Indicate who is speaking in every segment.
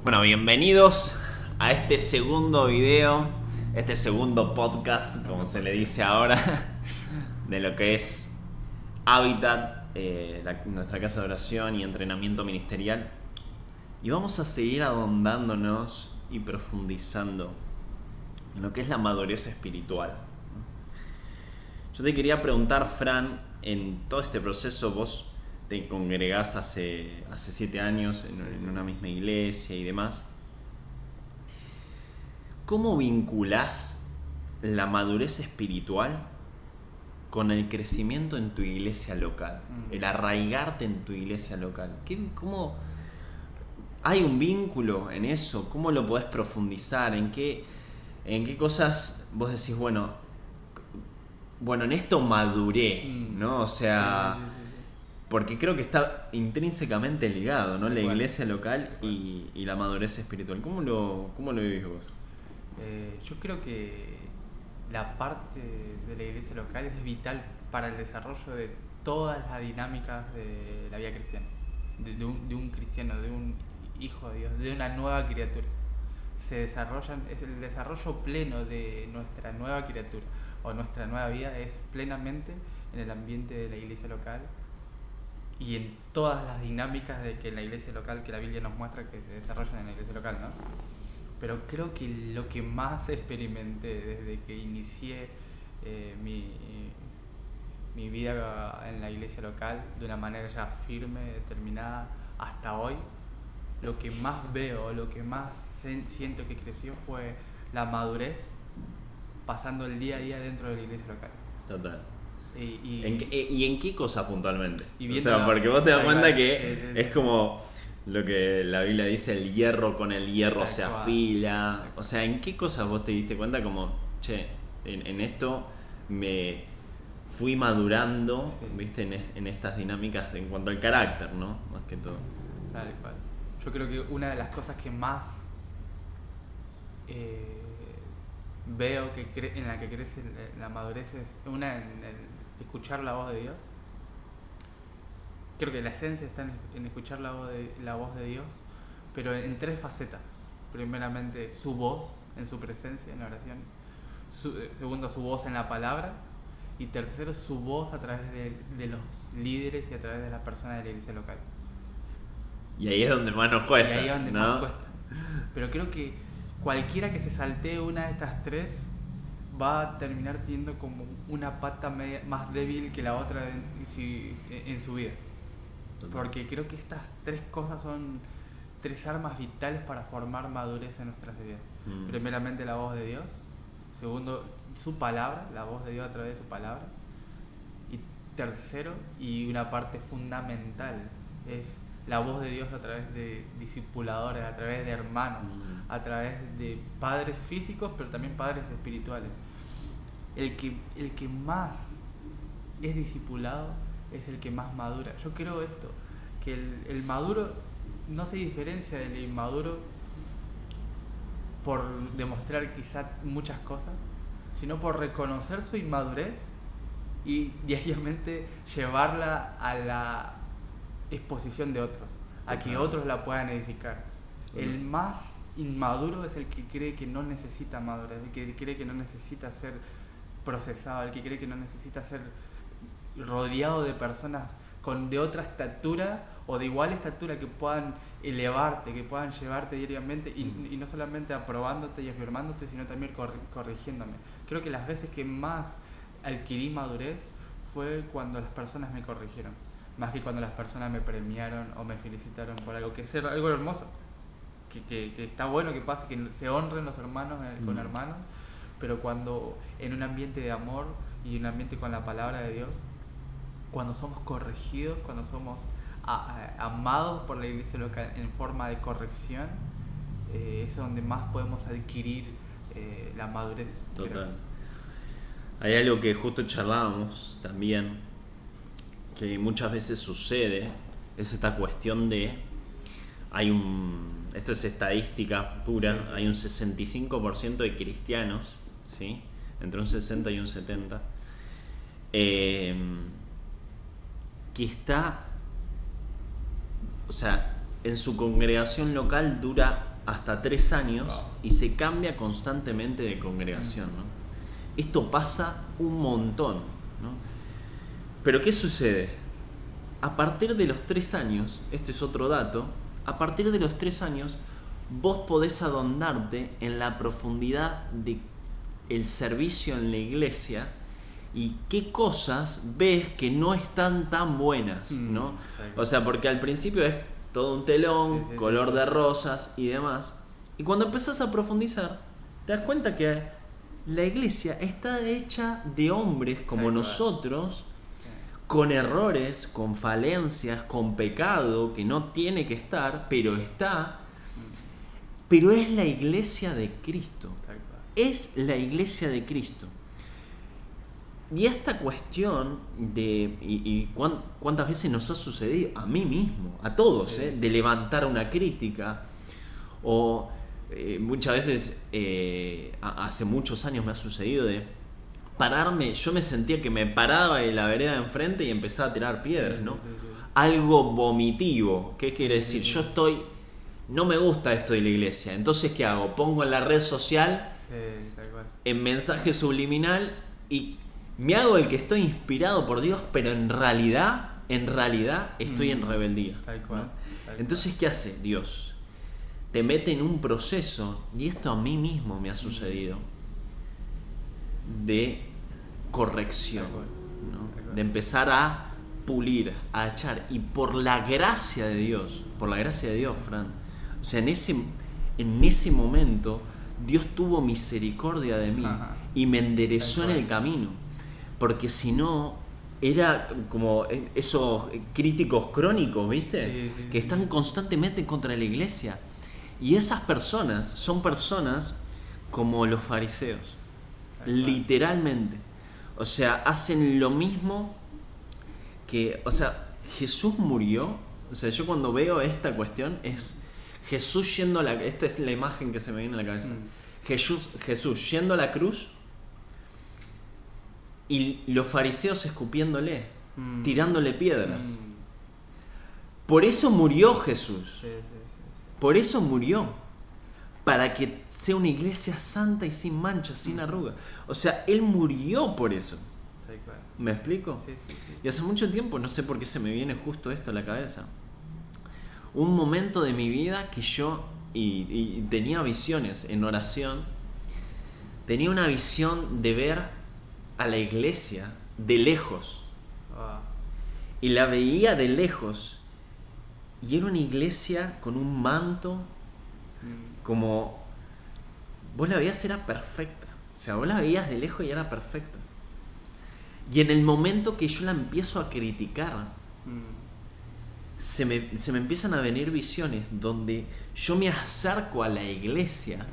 Speaker 1: Bueno, bienvenidos a este segundo video, este segundo podcast, como se le dice ahora, de lo que es Hábitat, nuestra casa de oración y entrenamiento ministerial. Y vamos a seguir ahondándonos y profundizando en lo que es la madurez espiritual. Yo te quería preguntar, Fran, en todo este proceso vos te congregás hace 7 años en una misma iglesia y demás. ¿Cómo vinculás la madurez espiritual con el crecimiento en tu iglesia local? El arraigarte en tu iglesia local. ¿Cómo hay un vínculo en eso? ¿Cómo lo podés profundizar? ¿En qué cosas vos decís, bueno, en esto maduré, ¿no? O sea, porque creo que está intrínsecamente ligado, ¿no? La iglesia local y la madurez espiritual. ¿Cómo lo vivís vos?
Speaker 2: Yo creo que la parte de la iglesia local es vital para el desarrollo de todas las dinámicas de la vida cristiana, de un cristiano, de un hijo de Dios, de una nueva criatura. Es el desarrollo pleno de nuestra nueva criatura o nuestra nueva vida es plenamente en el ambiente de la iglesia local y en todas las dinámicas de que la iglesia local, que la Biblia nos muestra que se desarrollan en la iglesia local, ¿no? Pero creo que lo que más experimenté desde que inicié mi vida en la iglesia local de una manera ya firme, determinada, hasta hoy, lo que más veo, lo que más siento que creció fue la madurez pasando el día a día dentro de la iglesia local.
Speaker 1: Total.
Speaker 2: ¿Y
Speaker 1: en qué cosa puntualmente?
Speaker 2: O sea,
Speaker 1: porque vos te das cuenta que es como lo que la Biblia dice, el hierro con el hierro se afila. O sea, ¿en qué cosas vos te diste cuenta como, che, en esto me fui madurando, viste, en estas dinámicas en cuanto al carácter, ¿no? Más que todo.
Speaker 2: Tal cual. Yo creo que una de las cosas que más veo en la que crece la madurez es en el escuchar la voz de Dios. Creo que la esencia está en escuchar la voz de Dios, pero en tres facetas. Primeramente, su voz en su presencia, en la oración. Segundo, su voz en la palabra. Y tercero, su voz a través de los líderes y a través de las personas de la iglesia local.
Speaker 1: Y ahí es donde más nos cuesta.
Speaker 2: Y ahí es donde
Speaker 1: ¿no?
Speaker 2: más cuesta. Pero creo que cualquiera que se saltee una de estas tres va a terminar teniendo como una pata más débil que la otra en su vida. Porque creo que estas tres cosas son tres armas vitales para formar madurez en nuestras vidas. Primeramente, la voz de Dios. Segundo, su palabra, la voz de Dios a través de su palabra. Y tercero, y una parte fundamental, es la voz de Dios a través de discipuladores, a través de hermanos, a través de padres físicos, pero también padres espirituales. El que más es discipulado es el que más madura. Yo creo esto, que el maduro no se diferencia del inmaduro por demostrar quizá muchas cosas, sino por reconocer su inmadurez y diariamente llevarla a la exposición de otros, a que otros la puedan edificar. El más inmaduro es el que cree que no necesita madurez, el que cree que no necesita ser procesado, el que cree que no necesita ser rodeado de personas de otra estatura o de igual estatura que puedan elevarte, que puedan llevarte diariamente y no solamente aprobándote y afirmándote, sino también corrigiéndome. Creo que las veces que más adquirí madurez fue cuando las personas me corrigieron, más que cuando las personas me premiaron o me felicitaron por algo, que es algo hermoso, que está bueno que pase, que se honren los hermanos con hermanos, pero cuando en un ambiente de amor y un ambiente con la palabra de Dios, cuando somos corregidos, cuando somos amados por la iglesia local en forma de corrección, es donde más podemos adquirir la madurez.
Speaker 1: Total.
Speaker 2: Creo.
Speaker 1: Hay algo que justo charlábamos también, que muchas veces sucede, es esta cuestión de, esto es estadística pura, hay un 65% de cristianos, ¿sí? Entre un 60 y un 70, que está, o sea, en su congregación local dura hasta 3 años
Speaker 2: Wow.
Speaker 1: y se cambia constantemente de congregación, ¿no? Esto pasa un montón, ¿no? Pero ¿qué sucede? A partir de los 3 años, este es otro dato, a partir de los 3 años vos podés adondarte en la profundidad de el servicio en la iglesia y qué cosas ves que no están tan buenas, ¿no? O sea, porque al principio es todo un telón,
Speaker 2: Sí,
Speaker 1: color
Speaker 2: sí.
Speaker 1: de rosas y demás. Y cuando empezás a profundizar, te das cuenta que la iglesia está hecha de hombres como
Speaker 2: Tal cual.
Speaker 1: nosotros,
Speaker 2: Sí.
Speaker 1: con errores, con falencias, con pecado que no tiene que estar, pero está. Pero es la iglesia de Cristo.
Speaker 2: Tal cual.
Speaker 1: Es la iglesia de Cristo. Y esta cuestión de... ¿Cuántas veces nos ha sucedido? A mí mismo, a todos,
Speaker 2: Sí.
Speaker 1: de levantar una crítica. O muchas veces, hace muchos años me ha sucedido de pararme. Yo me sentía que me paraba en la vereda de enfrente y empezaba a tirar piedras, ¿no?
Speaker 2: Sí, sí, sí.
Speaker 1: Algo vomitivo. ¿Qué quiere decir?
Speaker 2: Sí.
Speaker 1: Yo estoy... No me gusta esto de la iglesia. Entonces, ¿qué hago? Pongo en la red social,
Speaker 2: Sí, tal cual.
Speaker 1: en mensaje subliminal, y me hago el que estoy inspirado por Dios, pero en realidad estoy en rebeldía,
Speaker 2: Tal cual,
Speaker 1: ¿no?
Speaker 2: tal
Speaker 1: Entonces, ¿qué hace Dios? Te mete en un proceso, y esto a mí mismo me ha sucedido, de corrección,
Speaker 2: Tal cual,
Speaker 1: ¿no?
Speaker 2: tal cual.
Speaker 1: De empezar a pulir, a echar, y por la gracia de Dios, Fran, o sea, en ese momento Dios tuvo misericordia de mí
Speaker 2: Ajá.
Speaker 1: y me enderezó
Speaker 2: Tal
Speaker 1: en
Speaker 2: cual.
Speaker 1: el camino, porque si no era como esos críticos crónicos, ¿viste?
Speaker 2: Sí, sí,
Speaker 1: Que
Speaker 2: sí.
Speaker 1: están constantemente contra la iglesia, y esas personas son personas como los fariseos,
Speaker 2: Tal cual.
Speaker 1: literalmente. O sea, hacen lo mismo que, o sea, Jesús murió. O sea, yo cuando veo esta cuestión es Jesús yendo a la... Esta es la imagen que se me viene a la cabeza. Jesús yendo a la cruz y los fariseos escupiéndole, tirándole piedras. Por eso murió Jesús.
Speaker 2: Sí, sí, sí,
Speaker 1: Por eso murió. Para que sea una iglesia santa y sin mancha, sin arruga. O sea, Él murió por eso.
Speaker 2: sí. Tal cual.
Speaker 1: ¿Me explico?
Speaker 2: Sí, sí, sí.
Speaker 1: Y hace mucho tiempo, no sé por qué se me viene justo esto a la cabeza. Un momento de mi vida que yo, y tenía visiones en oración, tenía una visión de ver a la iglesia de lejos.
Speaker 2: Wow.
Speaker 1: Y la veía de lejos. Y era una iglesia con un manto, como... Vos la veías, era perfecta. O sea, vos la veías de lejos y era perfecta. Y en el momento que yo la empiezo a criticar, se me empiezan a venir visiones donde yo me acerco a la iglesia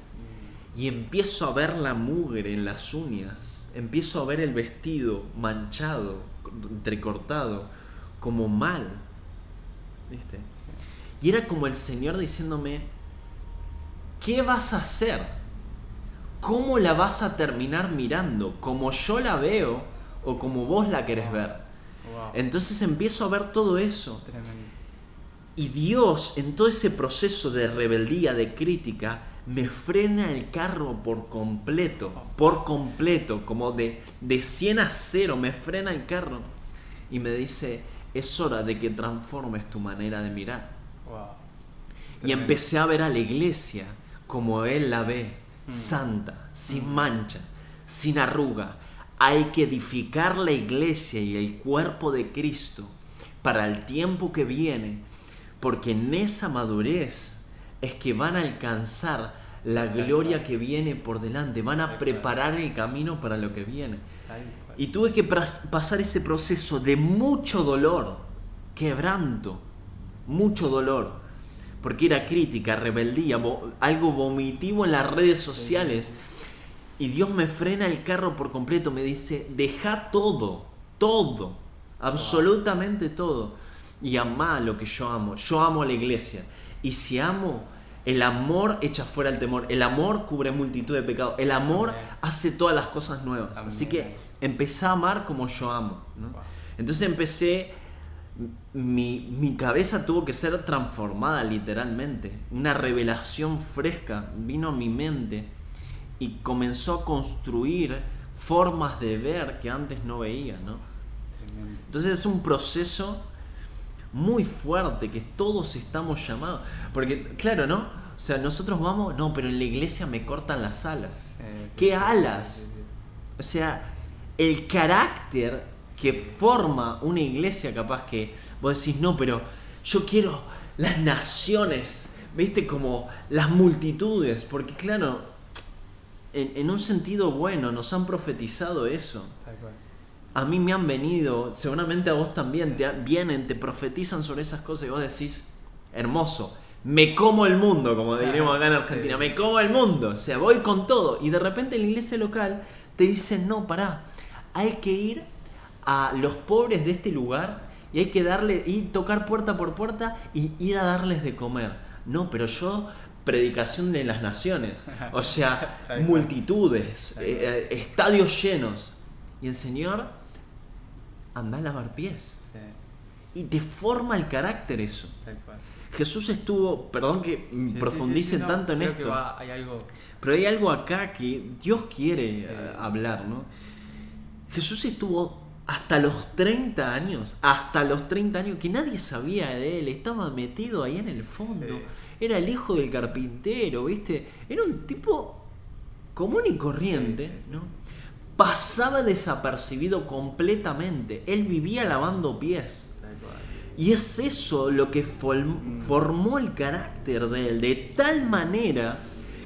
Speaker 1: y empiezo a ver la mugre en las uñas, empiezo a ver el vestido manchado, entrecortado, como mal, ¿viste? Y era como el Señor diciéndome, ¿qué vas a hacer? ¿Cómo la vas a terminar mirando? ¿Como yo la veo o como vos la querés ver?
Speaker 2: Wow.
Speaker 1: Entonces empiezo a ver todo eso.
Speaker 2: Tremendo.
Speaker 1: Y Dios, en todo ese proceso de rebeldía, de crítica, me frena el carro por completo, como de 100 a 0, me frena el carro y me dice, es hora de que transformes tu manera de mirar.
Speaker 2: Wow.
Speaker 1: Y
Speaker 2: Tremendo.
Speaker 1: empecé a ver a la iglesia como Él la ve, santa, sin mancha, sin arruga. Hay que edificar la iglesia y el cuerpo de Cristo para el tiempo que viene, porque en esa madurez es que van a alcanzar la gloria que viene por delante, van a preparar el camino para lo que viene.
Speaker 2: Tal cual.
Speaker 1: Y tuve que pasar ese proceso de mucho dolor, quebranto, mucho dolor, porque era crítica, rebeldía, algo vomitivo en las redes sociales. Y Dios me frena el carro por completo, me dice, deja todo, absolutamente todo, y amá lo que yo amo. Yo amo a la iglesia, y si amo, el amor echa fuera el temor, el amor cubre multitud de pecados, el amor
Speaker 2: Amén.
Speaker 1: hace todas las cosas nuevas.
Speaker 2: Amén.
Speaker 1: Así que empecé a amar como yo amo, ¿no?
Speaker 2: Wow.
Speaker 1: Entonces empecé mi cabeza tuvo que ser transformada literalmente. Una revelación fresca vino a mi mente y comenzó a construir formas de ver que antes no veía, ¿no?
Speaker 2: Tremendo.
Speaker 1: Entonces es un proceso muy fuerte que todos estamos llamados. Porque, claro, ¿no? O sea, nosotros vamos, no, pero en la iglesia me cortan las alas. ¿Qué alas? O sea, el carácter que forma una iglesia, capaz que vos decís, no, pero yo quiero las naciones, ¿viste? Como las multitudes, porque claro, en un sentido bueno nos han profetizado eso.
Speaker 2: Tal cual.
Speaker 1: A mí me han venido, seguramente a vos también, vienen, te profetizan sobre esas cosas y vos decís, hermoso, me como el mundo, como diríamos acá en Argentina,
Speaker 2: Sí.
Speaker 1: me como el mundo, o sea, voy con todo. Y de repente en la iglesia local te dicen, no, pará, hay que ir a los pobres de este lugar y hay que darle, y tocar puerta por puerta y ir a darles de comer. No, pero yo, predicación de las naciones, o sea,
Speaker 2: Tal cual.
Speaker 1: multitudes,
Speaker 2: Tal cual.
Speaker 1: estadios llenos. Y el Señor anda a lavar pies.
Speaker 2: Sí,
Speaker 1: Y te forma el carácter eso.
Speaker 2: tal cual.
Speaker 1: Jesús estuvo, perdón que
Speaker 2: Sí,
Speaker 1: profundice
Speaker 2: no,
Speaker 1: tanto en
Speaker 2: creo que
Speaker 1: esto,
Speaker 2: hay algo.
Speaker 1: pero hay algo acá que Dios quiere
Speaker 2: Sí.
Speaker 1: hablar, ¿no? Jesús estuvo hasta los 30 años, que nadie sabía de él, estaba metido ahí en el fondo,
Speaker 2: Sí.
Speaker 1: era el hijo del carpintero, ¿viste? Era un tipo común y corriente,
Speaker 2: Sí, sí.
Speaker 1: ¿no? Pasaba desapercibido completamente, él vivía lavando pies.
Speaker 2: Tal cual.
Speaker 1: Y es eso lo que formó el carácter de él, de tal manera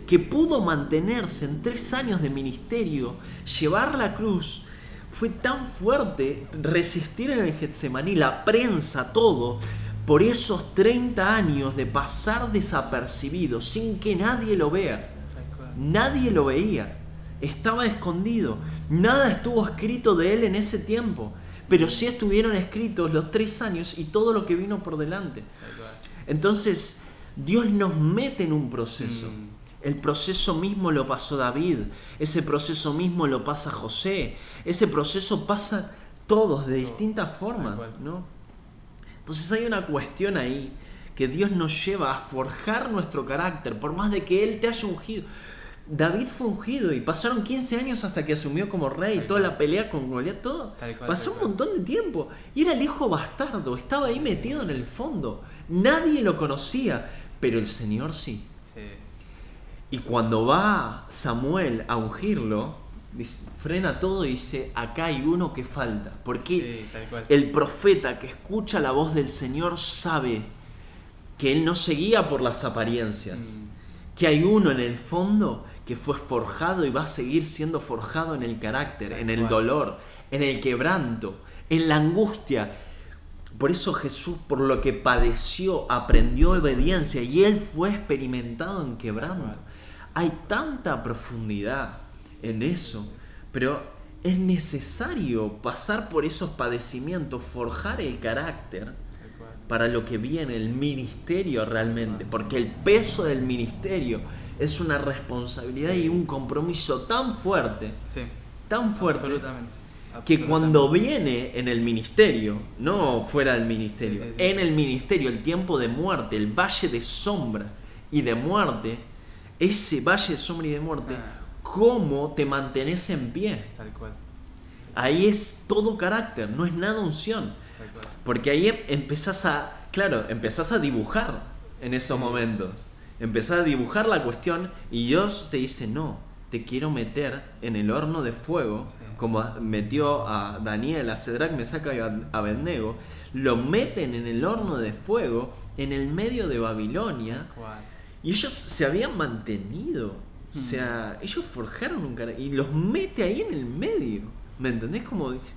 Speaker 1: que pudo mantenerse en 3 años de ministerio, llevar la cruz. Fue tan fuerte resistir en el Getsemaní, la prensa, todo, por esos 30 años de pasar desapercibido, sin que nadie lo vea.
Speaker 2: Tal cual.
Speaker 1: Nadie lo veía, estaba escondido, nada estuvo escrito de él en ese tiempo, pero sí estuvieron escritos los 3 años y todo lo que vino por delante.
Speaker 2: Tal cual.
Speaker 1: Entonces, Dios nos mete en un proceso.
Speaker 2: Mm.
Speaker 1: El proceso mismo lo pasó David, ese proceso mismo lo pasa José, ese proceso pasa todos de distintas formas,
Speaker 2: cual.
Speaker 1: ¿no? Entonces hay una cuestión ahí que Dios nos lleva a forjar nuestro carácter, por más de que Él te haya ungido. David fue ungido y pasaron 15 años hasta que asumió como rey,
Speaker 2: Tal
Speaker 1: toda
Speaker 2: cual.
Speaker 1: la pelea con Goliat, todo.
Speaker 2: Tal cual,
Speaker 1: Pasó
Speaker 2: tal
Speaker 1: un
Speaker 2: cual.
Speaker 1: montón de tiempo y era el hijo bastardo, estaba ahí metido en el fondo. Nadie lo conocía, pero el Señor sí.
Speaker 2: Sí.
Speaker 1: Y cuando va Samuel a ungirlo, frena todo y dice, acá hay uno que falta. Porque
Speaker 2: Sí, tal cual.
Speaker 1: el profeta que escucha la voz del Señor sabe que él no se guía por las apariencias. Que hay uno en el fondo que fue forjado y va a seguir siendo forjado en el carácter,
Speaker 2: Tal
Speaker 1: en el
Speaker 2: cual.
Speaker 1: dolor, en el quebranto, en la angustia. Por eso Jesús, por lo que padeció, aprendió obediencia y él fue experimentado en quebranto.
Speaker 2: Tal cual.
Speaker 1: Hay tanta profundidad en eso, pero es necesario pasar por esos padecimientos, forjar el carácter
Speaker 2: Tal cual.
Speaker 1: para lo que viene, el ministerio realmente, porque el peso del ministerio es una responsabilidad y un compromiso tan fuerte,
Speaker 2: Sí.
Speaker 1: tan fuerte,
Speaker 2: Absolutamente.
Speaker 1: que cuando viene en el ministerio, no fuera del ministerio,
Speaker 2: Sí, sí, sí.
Speaker 1: en el ministerio el tiempo de muerte, el valle de sombra y de muerte, ese valle de sombra y de muerte, ¿cómo te mantenés en pie?
Speaker 2: Tal cual.
Speaker 1: Ahí es todo carácter, no es nada unción.
Speaker 2: Tal cual.
Speaker 1: Porque ahí empezás a dibujar en esos momentos. Empezás a dibujar la cuestión y Dios te dice, no, te quiero meter en el horno de fuego,
Speaker 2: Sí.
Speaker 1: como metió a Daniel, a Cedrac, Mesac y Abednego. Lo meten en el horno de fuego en el medio de Babilonia
Speaker 2: Tal cual.
Speaker 1: y ellos se habían mantenido. O sea, ellos forjaron un carácter y los mete ahí en el medio. ¿Me entendés? Como dice,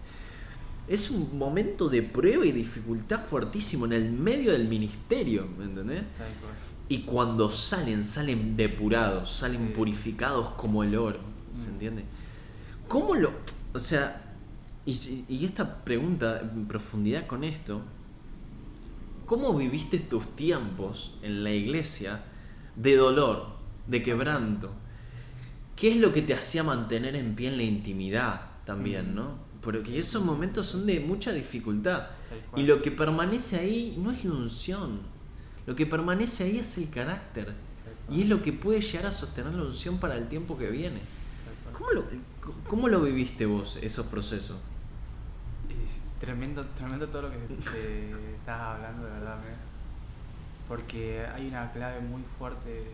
Speaker 1: es un momento de prueba y dificultad fuertísimo en el medio del ministerio, ¿me entendés?
Speaker 2: Tal cual.
Speaker 1: Y cuando salen depurados, salen
Speaker 2: Sí.
Speaker 1: purificados como el oro, ¿se entiende? ¿Cómo lo...? O sea, y esta pregunta en profundidad con esto, ¿cómo viviste tus tiempos en la iglesia de dolor, de quebranto? ¿Qué es lo que te hacía mantener en pie en la intimidad también, no? Porque esos momentos son de mucha dificultad.
Speaker 2: Tal cual.
Speaker 1: Y lo que permanece ahí no es la unción. Lo que permanece ahí es el carácter.
Speaker 2: Tal cual.
Speaker 1: Y es lo que puede llegar a sostener la unción para el tiempo que viene.
Speaker 2: Tal cual.
Speaker 1: ¿Cómo lo viviste vos, esos procesos?
Speaker 2: Es tremendo todo lo que te estás hablando, de verdad, porque hay una clave muy fuerte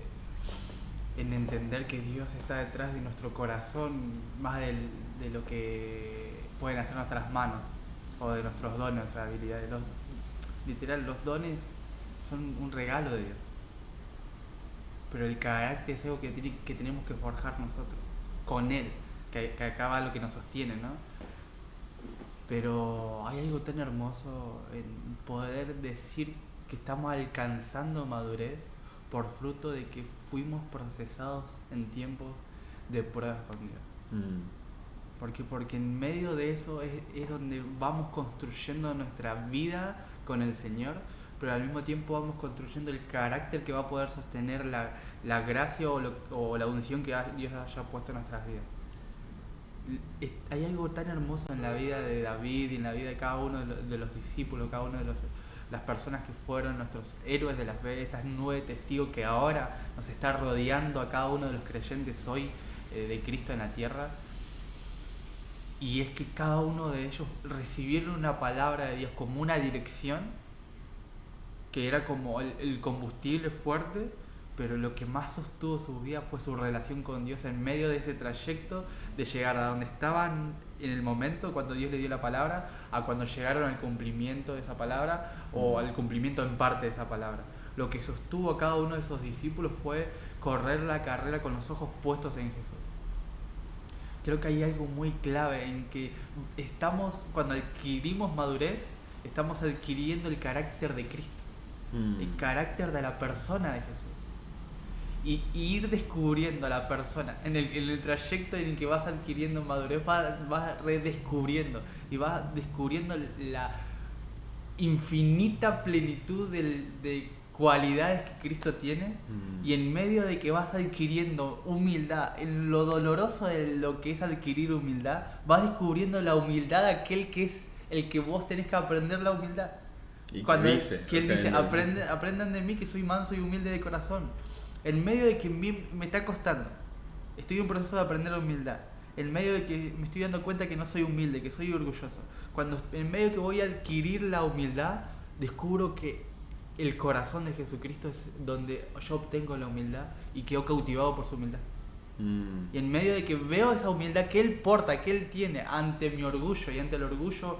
Speaker 2: en entender que Dios está detrás de nuestro corazón más de lo que pueden hacer nuestras manos o de nuestros dones, nuestras habilidades. Literal, los dones son un regalo de Dios, pero el carácter es algo que tenemos que forjar nosotros con Él, que acaba lo que nos sostiene, ¿no? Pero hay algo tan hermoso en poder decir que estamos alcanzando madurez por fruto de que fuimos procesados en tiempos de pruebas con Dios. Porque en medio de eso es donde vamos construyendo nuestra vida con el Señor, pero al mismo tiempo vamos construyendo el carácter que va a poder sostener la gracia o la unción que Dios haya puesto en nuestras vidas. Hay algo tan hermoso en la vida de David y en la vida de cada uno de los discípulos, cada uno de las personas que fueron nuestros héroes de la fe, estas 9 testigos que ahora nos está rodeando a cada uno de los creyentes hoy de Cristo en la tierra. Y es que cada uno de ellos recibieron una palabra de Dios como una dirección, que era como el combustible fuerte, pero lo que más sostuvo su vida fue su relación con Dios en medio de ese trayecto de llegar a donde estaban en el momento cuando Dios le dio la palabra, a cuando llegaron al cumplimiento de esa palabra o al cumplimiento en parte de esa palabra. Lo que sostuvo a cada uno de esos discípulos fue correr la carrera con los ojos puestos en Jesús. Creo que hay algo muy clave en que cuando adquirimos madurez, estamos adquiriendo el carácter de Cristo, el carácter de la persona de Jesús. Y ir descubriendo a la persona en el trayecto en el que vas adquiriendo madurez, vas redescubriendo y vas descubriendo la infinita plenitud de cualidades que Cristo tiene, y en medio de que vas adquiriendo humildad, en lo doloroso de lo que es adquirir humildad, vas descubriendo la humildad de aquel que es el que vos tenés que aprender la humildad.
Speaker 1: Y
Speaker 2: Cuando
Speaker 1: él
Speaker 2: dice,
Speaker 1: dice,
Speaker 2: aprendan de mí que soy manso y humilde de corazón. En medio de que me está costando, estoy en un proceso de aprender la humildad. En medio de que me estoy dando cuenta que no soy humilde, que soy orgulloso. En medio de que voy a adquirir la humildad, descubro que el corazón de Jesucristo es donde yo obtengo la humildad y quedo cautivado por su humildad. Y en medio de que veo esa humildad que Él porta, que Él tiene ante mi orgullo y ante el orgullo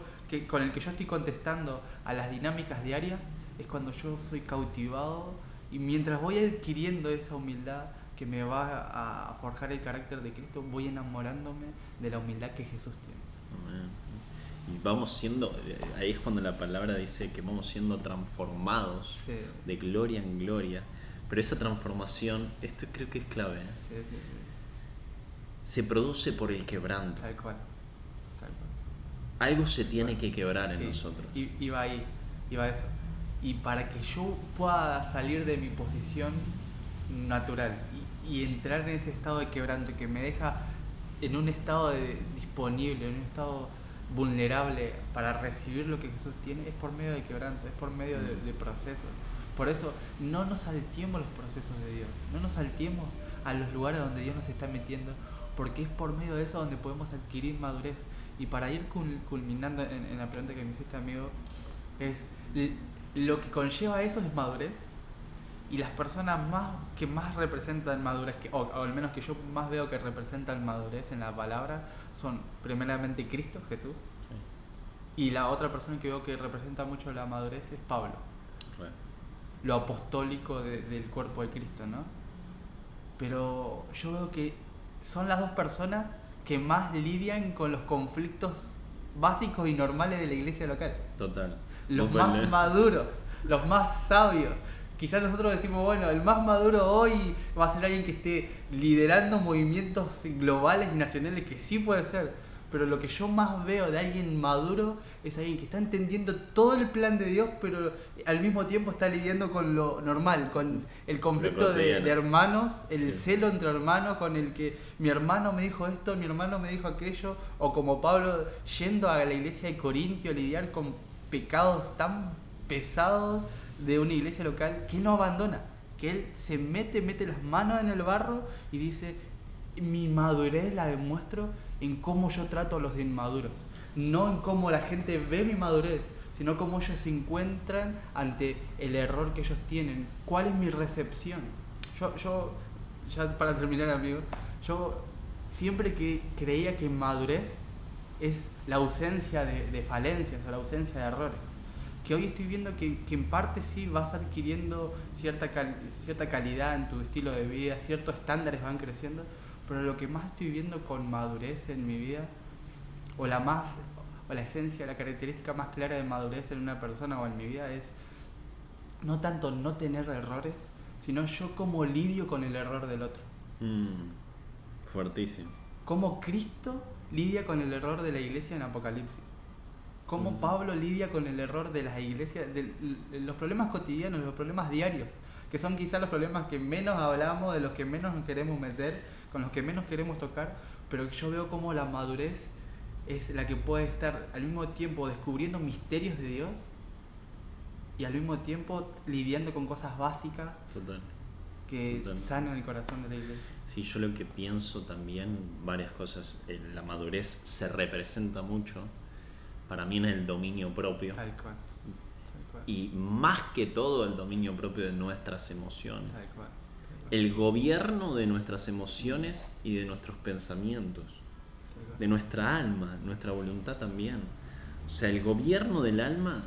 Speaker 2: con el que yo estoy contestando a las dinámicas diarias, es cuando yo soy cautivado. Y mientras voy adquiriendo esa humildad que me va a forjar el carácter de Cristo, voy enamorándome de la humildad que Jesús tiene.
Speaker 1: Y vamos siendo, ahí es cuando la palabra dice que vamos siendo transformados,
Speaker 2: Sí.
Speaker 1: de gloria en gloria. Pero esa transformación, esto creo que es clave,
Speaker 2: Sí.
Speaker 1: se produce por el quebranto.
Speaker 2: Tal cual.
Speaker 1: Algo se tiene que quebrar en
Speaker 2: Sí.
Speaker 1: nosotros.
Speaker 2: Iba ahí, iba eso. Y para que yo pueda salir de mi posición natural y entrar en ese estado de quebranto que me deja en un estado disponible, en un estado vulnerable para recibir lo que Jesús tiene, es por medio de quebranto, es por medio de procesos. Por eso no nos salteemos los procesos de Dios, no nos salteemos a los lugares donde Dios nos está metiendo, porque es por medio de eso donde podemos adquirir madurez. Y para ir culminando en la pregunta que me hiciste, amigo, es lo que conlleva eso es madurez. Y las personas que más representan madurez, o al menos que yo más veo que representan madurez en la palabra, son primeramente Cristo, Jesús. Sí. Y la otra persona que veo que representa mucho la madurez es Pablo. Bueno. Lo apostólico del cuerpo de Cristo, ¿no? Pero yo veo que son las dos personas que más lidian con los conflictos básicos y normales de la iglesia local.
Speaker 1: Total.
Speaker 2: Los más maduros, los más sabios. Quizás nosotros decimos, bueno, el más maduro hoy va a ser alguien que esté liderando movimientos globales y nacionales, que sí puede ser, pero lo que yo más veo de alguien maduro es alguien que está entendiendo todo el plan de Dios, pero al mismo tiempo está lidiando con lo normal, con el conflicto de hermanos, el celo entre hermanos, con el que mi hermano me dijo esto, mi hermano me dijo aquello, o como Pablo yendo a la iglesia de Corintio a lidiar con pecados tan pesados de una iglesia local que él no abandona, que él se mete las manos en el barro y dice: mi madurez la demuestro en cómo yo trato a los inmaduros, no en cómo la gente ve mi madurez, sino cómo ellos se encuentran ante el error que ellos tienen, cuál es mi recepción. Yo ya para terminar, amigo, yo siempre que creía que madurez es la ausencia de falencias o la ausencia de errores, que hoy estoy viendo que en parte sí vas adquiriendo cierta calidad en tu estilo de vida, ciertos estándares van creciendo, pero lo que más estoy viendo con madurez en mi vida, o la esencia, la característica más clara de madurez en una persona o en mi vida, es no tanto no tener errores, sino yo cómo lidio con el error del otro.
Speaker 1: Fuertísimo.
Speaker 2: Cómo Cristo lidia con el error de la iglesia en Apocalipsis. Cómo Pablo lidia con el error de las iglesias, de los problemas cotidianos, los problemas diarios, que son quizás los problemas que menos hablamos, de los que menos nos queremos meter, con los que menos queremos tocar, pero yo veo cómo la madurez es la que puede estar al mismo tiempo descubriendo misterios de Dios y al mismo tiempo lidiando con cosas básicas que sanan el corazón de la iglesia.
Speaker 1: Sí, yo lo que pienso también, varias cosas, la madurez se representa mucho para mí en el dominio propio.
Speaker 2: Tal cual.
Speaker 1: Y más que todo el dominio propio de nuestras emociones.
Speaker 2: Tal cual.
Speaker 1: El gobierno de nuestras emociones y de nuestros pensamientos, de nuestra alma, nuestra voluntad también. O sea, el gobierno del alma,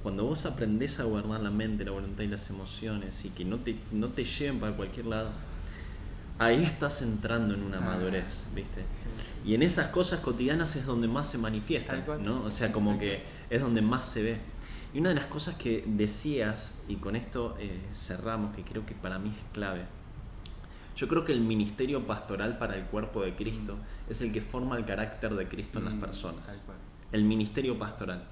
Speaker 1: cuando vos aprendés a gobernar la mente, la voluntad y las emociones, y que no te lleven para cualquier lado, ahí estás entrando en una madurez, ¿viste? Sí. Y en esas cosas cotidianas es donde más se manifiesta, ¿no? O sea, como que es donde más se ve. Y una de las cosas que decías, y con esto cerramos, que creo que para mí es clave, yo creo que el ministerio pastoral para el cuerpo de Cristo es el que forma el carácter de Cristo en las personas. El ministerio pastoral.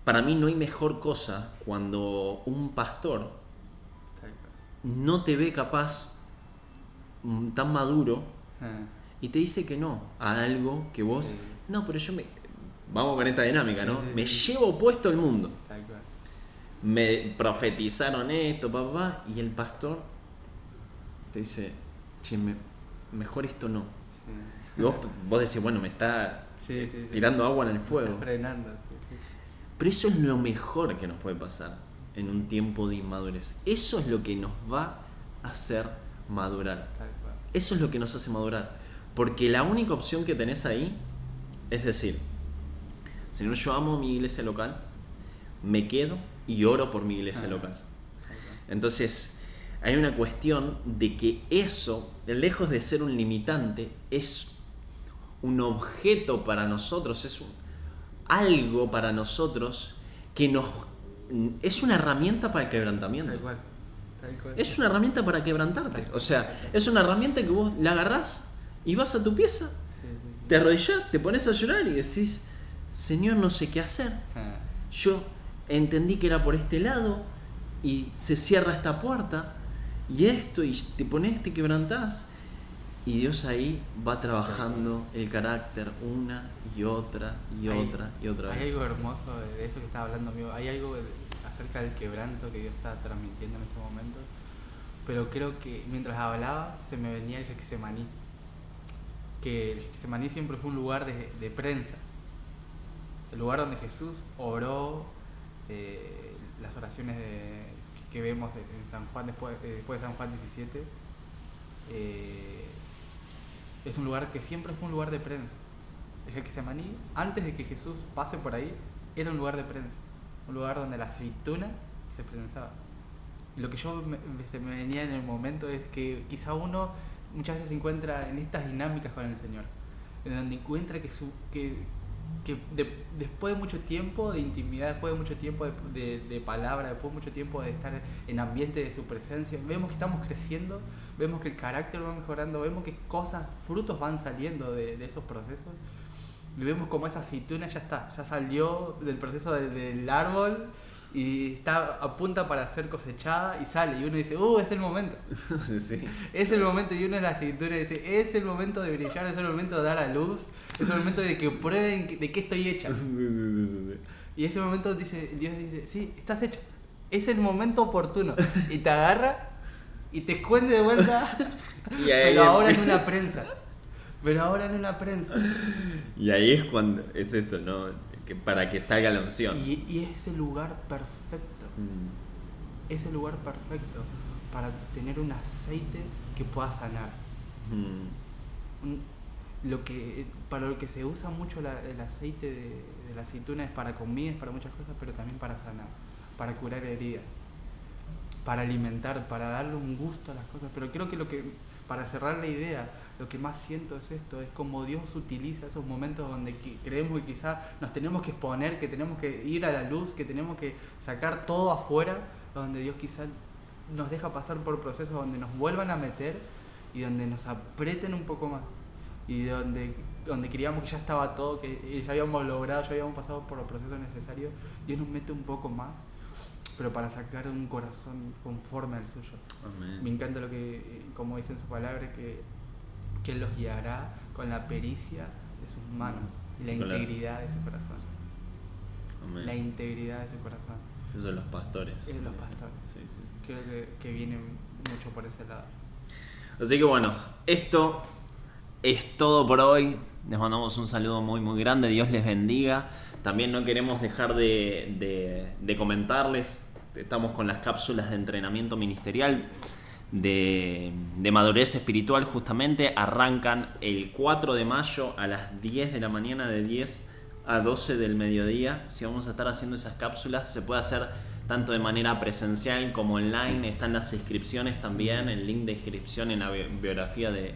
Speaker 1: Para mí no hay mejor cosa cuando un pastor no te ve capaz tan maduro y te dice que no a algo que vos... No, pero yo vamos con esta dinámica, ¿no? Me llevo puesto el mundo. Me profetizaron esto, papá, y el pastor te dice: che, mejor esto no. Y vos decís: bueno, me está tirando agua en el fuego.
Speaker 2: Me está frenando.
Speaker 1: Pero eso es lo mejor que nos puede pasar en un tiempo de inmadurez. Eso es lo que nos va a hacer madurar. Eso es lo que nos hace madurar. Porque la única opción que tenés ahí es decir: Señor, yo amo mi iglesia local, me quedo y oro por mi iglesia local. Entonces, hay una cuestión de que eso, lejos de ser un limitante, es un objeto para nosotros, es algo para nosotros que es una herramienta para el quebrantamiento.
Speaker 2: Tal cual.
Speaker 1: Es una herramienta para quebrantarte. O sea, es una herramienta que vos la agarrás y vas a tu pieza, te arrodillás, te pones a llorar y decís: Señor, no sé qué hacer. Yo entendí que era por este lado y se cierra esta puerta y esto, y te pones, te quebrantás, y Dios ahí va trabajando el carácter una y otra y otra y otra vez.
Speaker 2: Hay algo hermoso de eso que estaba hablando, amigo. Hay algo acerca del quebranto que Dios está transmitiendo en este momento, pero creo que mientras hablaba se me venía el Getsemaní, que el Getsemaní siempre fue un lugar de prensa, el lugar donde Jesús oró, las oraciones que vemos en San Juan, después de San Juan 17, es un lugar que siempre fue un lugar de prensa. El Getsemaní, antes de que Jesús pase por ahí, era un lugar de prensa, un lugar donde la aceituna se prensaba. Y lo que se me venía en el momento es que quizá uno muchas veces se encuentra en estas dinámicas con el Señor, en donde encuentra que que después de mucho tiempo de intimidad, después de mucho tiempo de palabra, después de mucho tiempo de estar en ambiente de su presencia, vemos que estamos creciendo, vemos que el carácter va mejorando, vemos que cosas, frutos van saliendo de esos procesos. Y vemos como esa aceituna ya está, ya salió del proceso del árbol y está a punta para ser cosechada y sale. Y uno dice, es el momento.
Speaker 1: Sí.
Speaker 2: Es el momento, y uno en la aceituna dice, es el momento de brillar, es el momento de dar a luz, es el momento de que prueben de qué estoy hecha.
Speaker 1: Sí.
Speaker 2: Y ese momento Dios dice, sí, estás hecha. Es el momento oportuno. Y te agarra y te esconde de vuelta, pero ahora en una prensa.
Speaker 1: Y ahí es cuando es esto, ¿no? Que para que salga la unción.
Speaker 2: Y es el lugar perfecto. Es el lugar perfecto para tener un aceite que pueda sanar. Para lo que se usa mucho el aceite de la aceituna es para comidas, para muchas cosas, pero también para sanar, para curar heridas, para alimentar, para darle un gusto a las cosas. Pero creo que para cerrar la idea, lo que más siento es esto, es como Dios utiliza esos momentos donde creemos que quizás nos tenemos que exponer, que tenemos que ir a la luz, que tenemos que sacar todo afuera, donde Dios quizás nos deja pasar por procesos donde nos vuelvan a meter y donde nos aprieten un poco más. Y donde creíamos que ya estaba todo, que ya habíamos logrado, ya habíamos pasado por los procesos necesarios, Dios nos mete un poco más, pero para sacar un corazón conforme al suyo.
Speaker 1: Amén.
Speaker 2: Me encanta lo que, como dice en su palabra, que Él los guiará con la pericia de sus manos y la integridad de su corazón.
Speaker 1: Amén.
Speaker 2: La integridad de su corazón.
Speaker 1: Eso de los pastores.
Speaker 2: Es de los pastores.
Speaker 1: Sí.
Speaker 2: Creo que viene mucho por ese lado.
Speaker 1: Así que bueno, esto es todo por hoy. Les mandamos un saludo muy muy grande. Dios les bendiga. También no queremos dejar de comentarles. Estamos con las cápsulas de entrenamiento ministerial de madurez espiritual. Justamente arrancan el 4 de mayo a las 10 de la mañana, de 10 a 12 del mediodía. Si vamos a estar haciendo esas cápsulas, se puede hacer tanto de manera presencial como online. Están las inscripciones también, el link de inscripción en la biografía de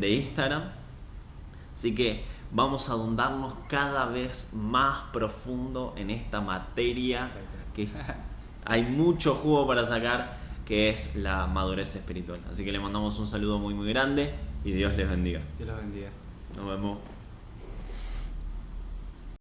Speaker 1: Instagram. Así que vamos a ahondarnos cada vez más profundo en esta materia, que hay mucho jugo para sacar, que es la madurez espiritual. Así que le mandamos un saludo muy muy grande y Dios les bendiga.
Speaker 2: Dios los bendiga.
Speaker 1: Nos vemos.